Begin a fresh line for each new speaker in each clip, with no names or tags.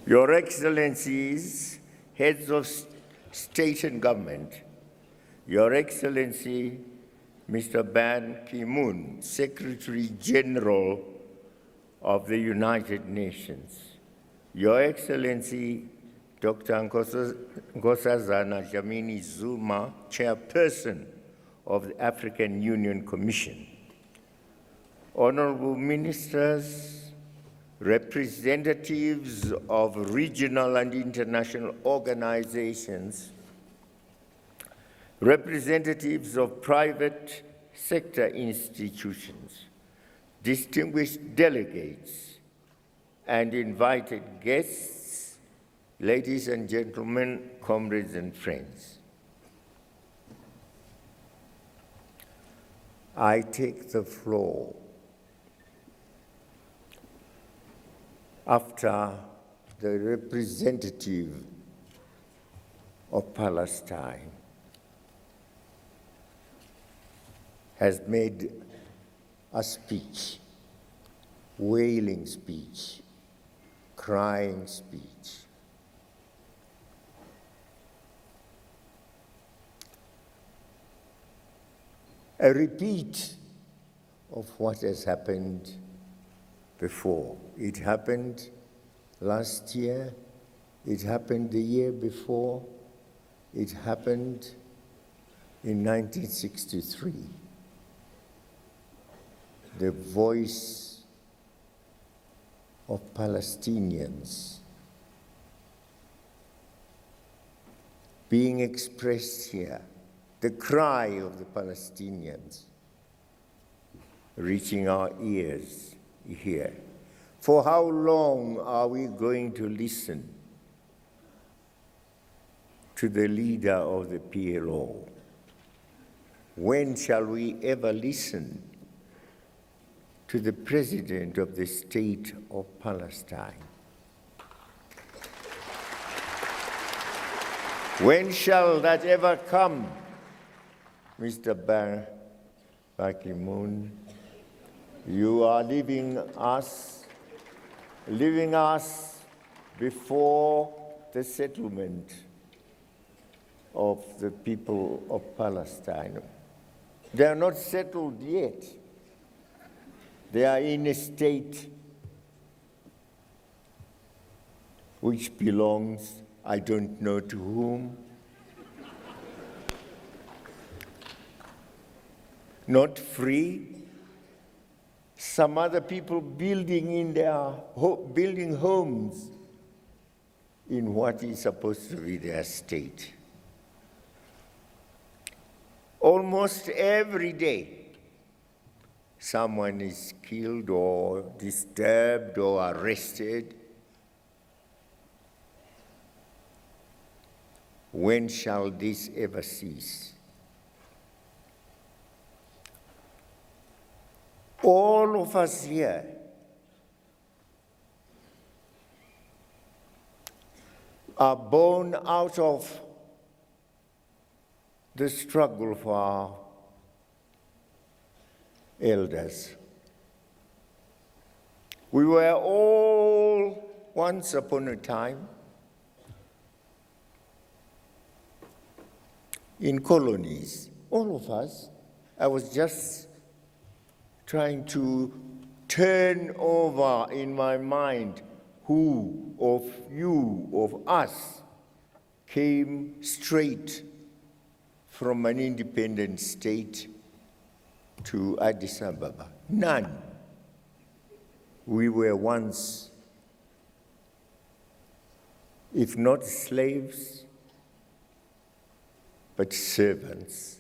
Your Excellencies, heads of state and government, Your Excellency, Mr. Ban Ki-moon, Secretary General of the United Nations, Your Excellency, Dr. Nkosazana Dlamini Zuma, Chairperson of the African Union Commission, Honorable Ministers, representatives of regional and international organizations, representatives of private sector institutions, distinguished delegates, and invited guests, ladies and gentlemen, comrades and friends. I take the floor after the representative of Palestine has made a speech, wailing speech, crying speech. A repeat of what has happened before. It happened last year, it happened the year before, it happened in 1963. The voice of Palestinians being expressed here, the cry of the Palestinians reaching our ears here. For how long are we going to listen to the leader of the PLO? When shall we ever listen to the president of the state of Palestine? When shall that ever come, Mr. Ban Ki-moon? You are leaving us before the settlement of the people of Palestine. They are not settled yet. They are in a state which belongs, I don't know to whom, not free. Some other people building homes in what is supposed to be their state. Almost every day, someone is killed or disturbed or arrested. When shall this ever cease? All of us here are born out of the struggle for our elders. We were all, once upon a time, in colonies, all of us. I was just trying to turn over in my mind who of you, of us, came straight from an independent state to Addis Ababa. None. We were once, if not slaves, but servants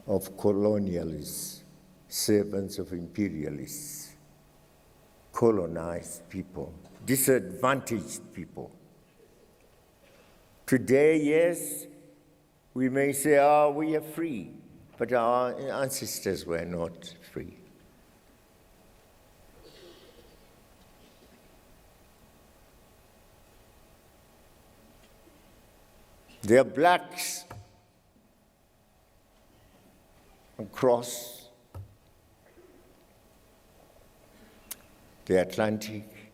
of colonialists, servants of imperialists, colonized people, disadvantaged people. Today, yes, we may say, we are free, but our ancestors were not free. There are blacks across the Atlantic.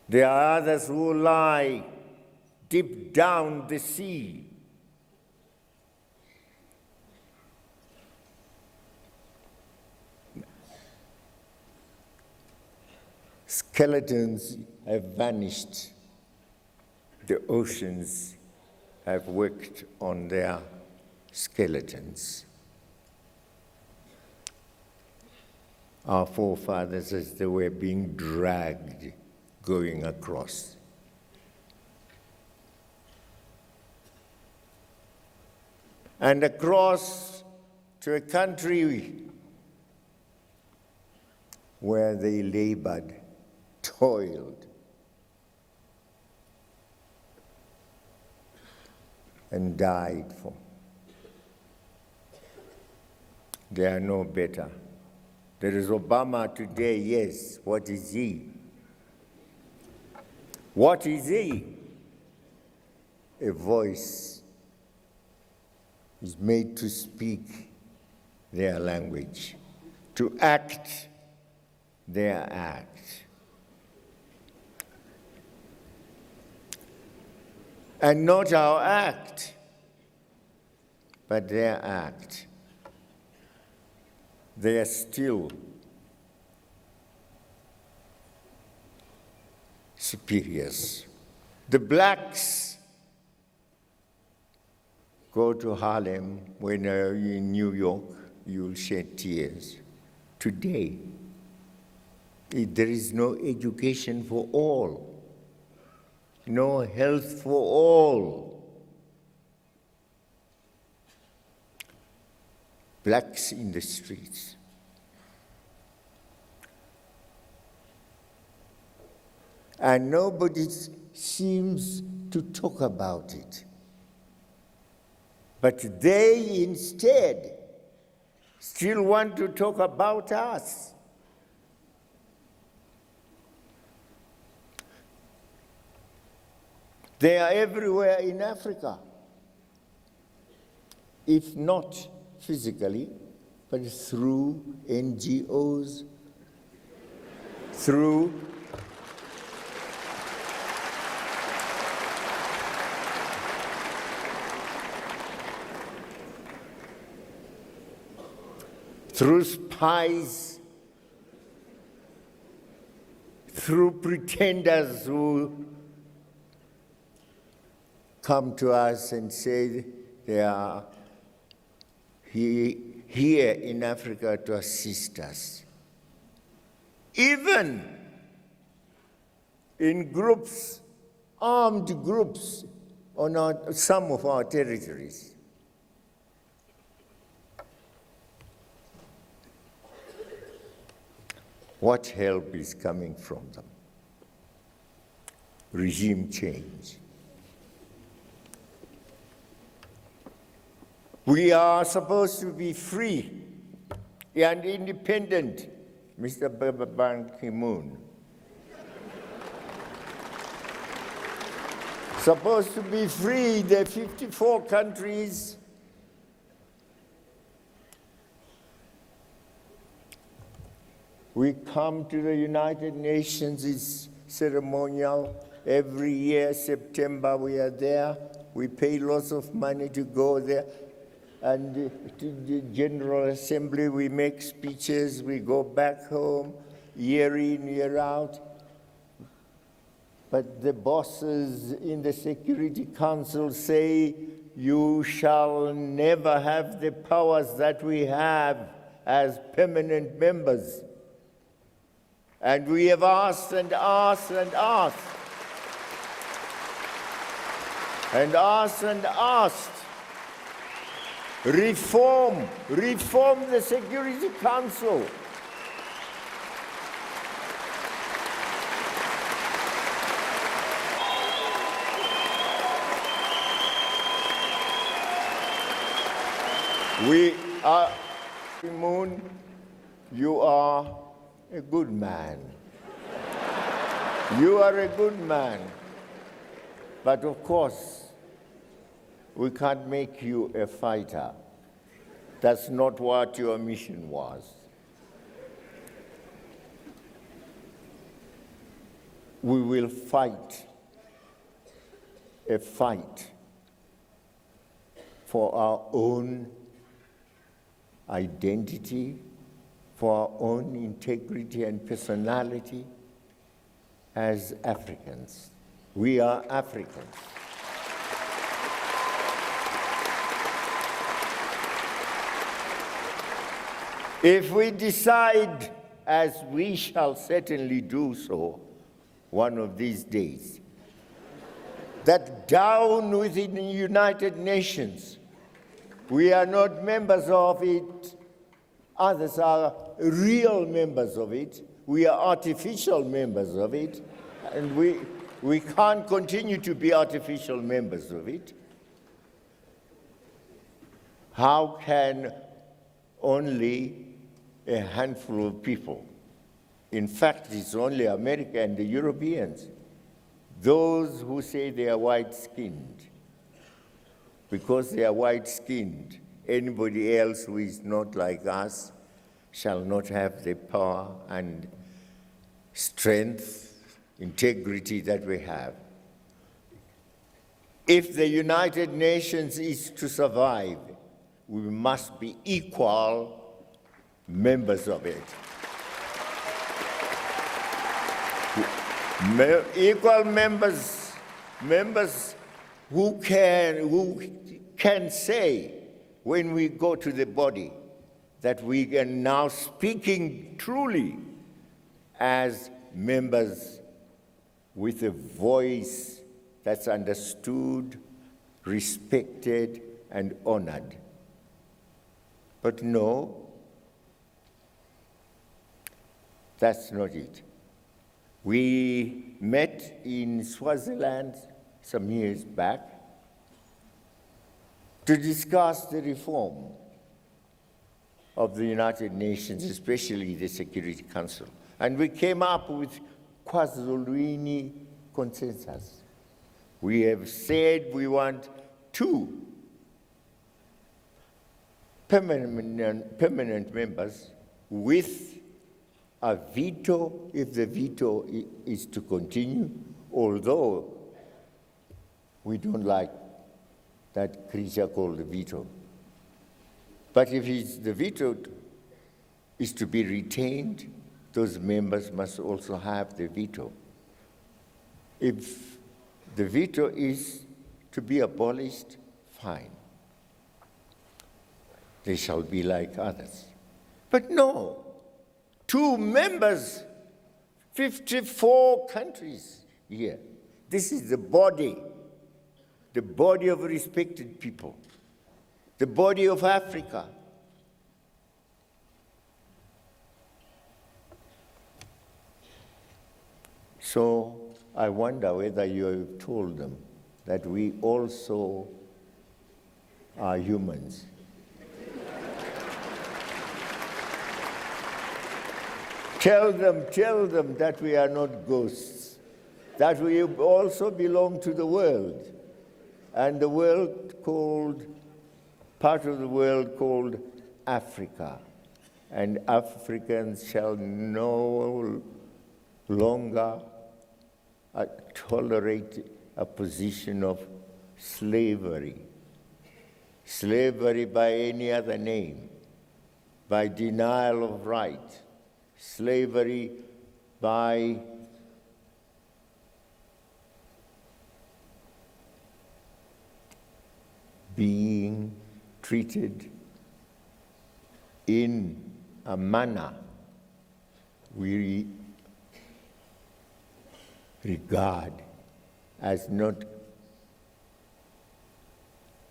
There are others who lie deep down the sea. Skeletons have vanished. The oceans have worked on their skeletons. Our forefathers, as they were being dragged, going across. And across to a country where they labored, toiled, and died for. They are no better. There is Obama today, yes. What is he? What is he? A voice is made to speak their language, to act their act. And not our act, but their act. They are still superiors. The blacks go to Harlem. When you're in New York, you'll shed tears. Today, there is no education for all, no health for all. Blacks in the streets. And nobody seems to talk about it. But they instead still want to talk about us. They are everywhere in Africa, if not physically, but through NGOs, through spies, through pretenders who come to us and say they are here in Africa to assist us. Even in groups, armed groups on some of our territories. What help is coming from them? Regime change. We are supposed to be free and independent, Mr. Ban Ki-moon. Supposed to be free, the 54 countries. We come to the United Nations, it's ceremonial. Every year, September, we are there. We pay lots of money to go there. And to the General Assembly, we make speeches, we go back home, year in, year out. But the bosses in the Security Council say, you shall never have the powers that we have as permanent members. And we have asked and asked and asked, and asked and asked. Reform the Security Council. We are, Moon, you are a good man. You are a good man. But of course, we can't make you a fighter. That's not what your mission was. We will fight a fight for our own identity, for our own integrity and personality as Africans. We are Africans. If we decide, as we shall certainly do so one of these days, that down within the United Nations, we are not members of it, others are real members of it, we are artificial members of it, and we can't continue to be artificial members of it. How can only a handful of people, in fact, it's only America and the Europeans, those who say they are white-skinned, because they are white-skinned, anybody else who is not like us shall not have the power and strength, integrity that we have. If the United Nations is to survive, we must be equal members of it. Equal members who can say, when we go to the body, that we are now speaking truly as members with a voice that's understood, respected, and honored. But no, that's not it. We met in Swaziland some years back to discuss the reform of the United Nations, especially the Security Council. And we came up with KwaZulu consensus. We have said we want 2 permanent members with a veto if the veto is to continue, although we don't like that creature called the veto. But if the veto is to be retained, those members must also have the veto. If the veto is to be abolished, fine. They shall be like others. But no, 2 members, 54 countries here. This is the body of respected people, the body of Africa. So I wonder whether you have told them that we also are humans. Tell them that we are not ghosts, that we also belong to the world, and the world part of the world called Africa. And Africans shall no longer tolerate a position of slavery. Slavery by any other name, by denial of right, slavery by being treated in a manner we regard as not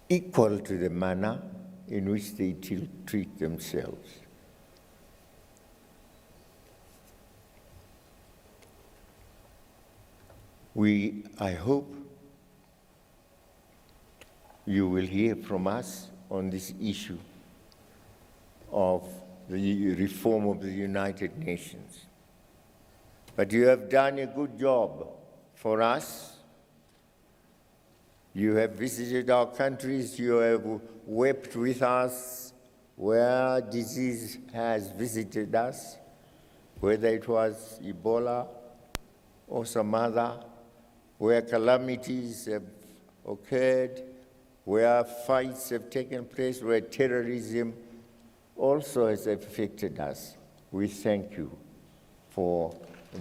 equal to the manner in which they treat themselves. I hope you will hear from us on this issue of the reform of the United Nations. But you have done a good job for us You have visited our countries, you have wept with us where disease has visited us, whether it was Ebola or some other, where calamities have occurred, where fights have taken place, where terrorism also has affected us. We thank you for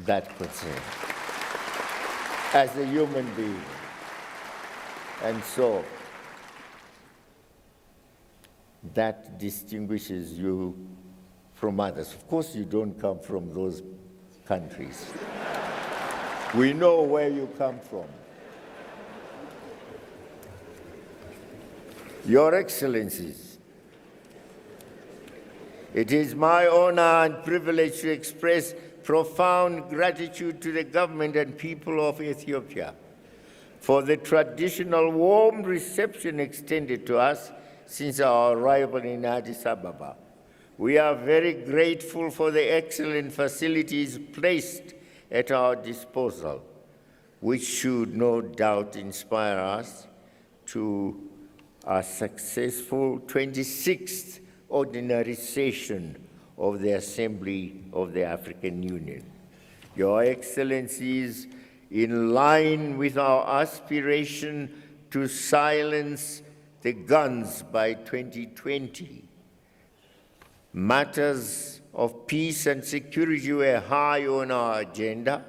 that concern as a human being. And so that distinguishes you from others. Of course, you don't come from those countries. We know where you come from. Your Excellencies, it is my honor and privilege to express profound gratitude to the government and people of Ethiopia for the traditional warm reception extended to us since our arrival in Addis Ababa. We are very grateful for the excellent facilities placed at our disposal, which should no doubt inspire us to a successful 26th ordinary session of the Assembly of the African Union. Your Excellencies, in line with our aspiration to silence the guns by 2020, matters of peace and security were high on our agenda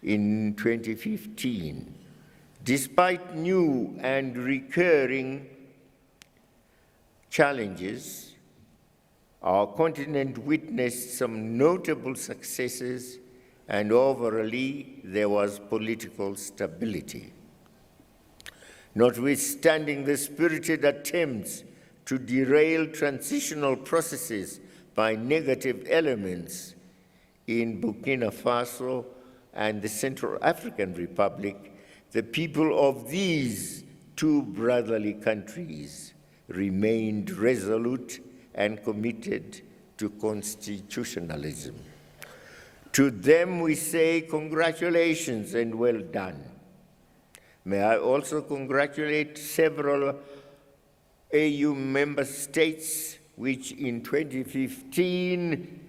in 2015. Despite new and recurring challenges, our continent witnessed some notable successes, and overall, there was political stability. Notwithstanding the spirited attempts to derail transitional processes by negative elements in Burkina Faso and the Central African Republic, the people of these two brotherly countries remained resolute and committed to constitutionalism. To them we say congratulations and well done. May I also congratulate several AU member states which in 2015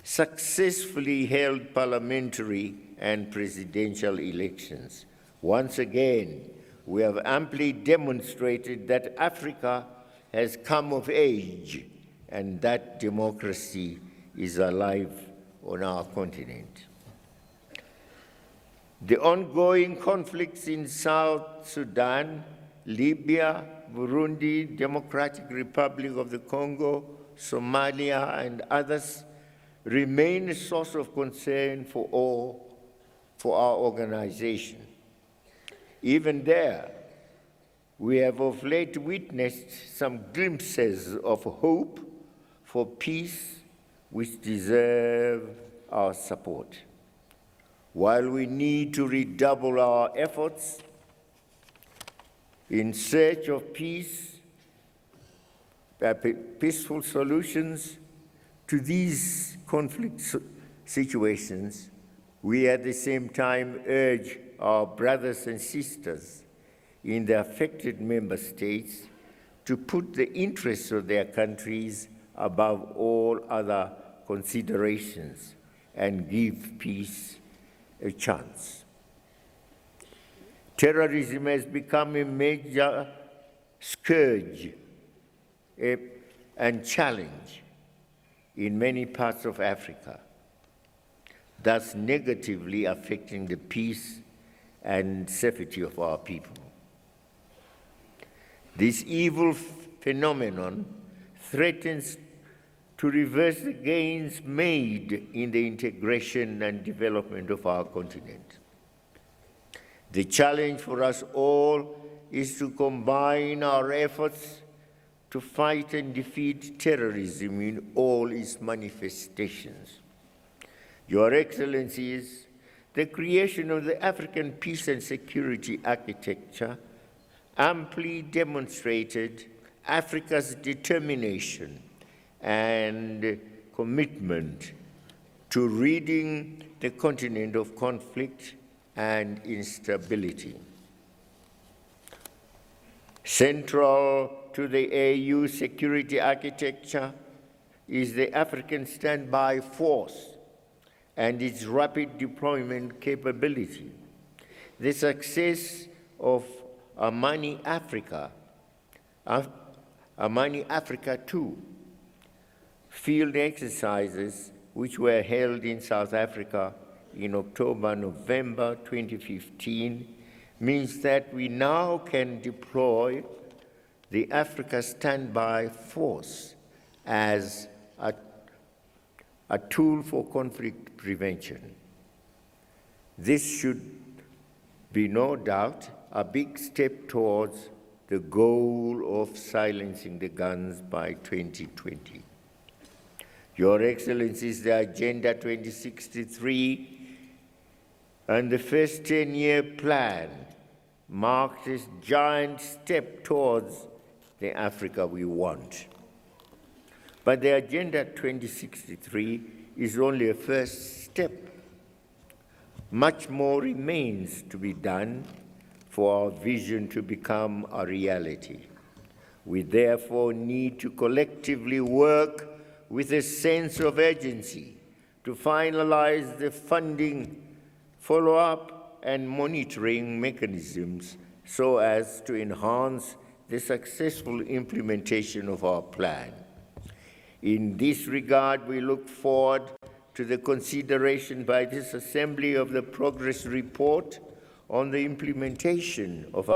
successfully held parliamentary and presidential elections. Once again, we have amply demonstrated that Africa has come of age and that democracy is alive on our continent. The ongoing conflicts in South Sudan, Libya, Burundi, Democratic Republic of the Congo, Somalia, and others remain a source of concern for our organization. Even there, we have of late witnessed some glimpses of hope for peace which deserve our support. While we need to redouble our efforts in search of peace, peaceful solutions to these conflict situations, we at the same time urge our brothers and sisters in the affected member states to put the interests of their countries above all other considerations and give peace a chance. Terrorism has become a major scourge and challenge in many parts of Africa, thus negatively affecting the peace and safety of our people. This evil phenomenon threatens to reverse the gains made in the integration and development of our continent. The challenge for us all is to combine our efforts to fight and defeat terrorism in all its manifestations. Your Excellencies, the creation of the African Peace and Security Architecture amply demonstrated Africa's determination and commitment to ridding the continent of conflict and instability. Central to the AU security architecture is the African Standby Force and its rapid deployment capability. The success of Amani Africa 2 field exercises, which were held in South Africa in October-November 2015, means that we now can deploy the Africa Standby Force as a tool for conflict prevention. This should be no doubt a big step towards the goal of silencing the guns by 2020. Your Excellencies, the Agenda 2063 and the first 10-year plan mark this giant step towards the Africa we want. But the Agenda 2063 is only a first step. Much more remains to be done for our vision to become a reality. We therefore need to collectively work with a sense of urgency to finalize the funding, follow-up, and monitoring mechanisms so as to enhance the successful implementation of our plan. In this regard, we look forward to the consideration by this Assembly of the progress report on the implementation of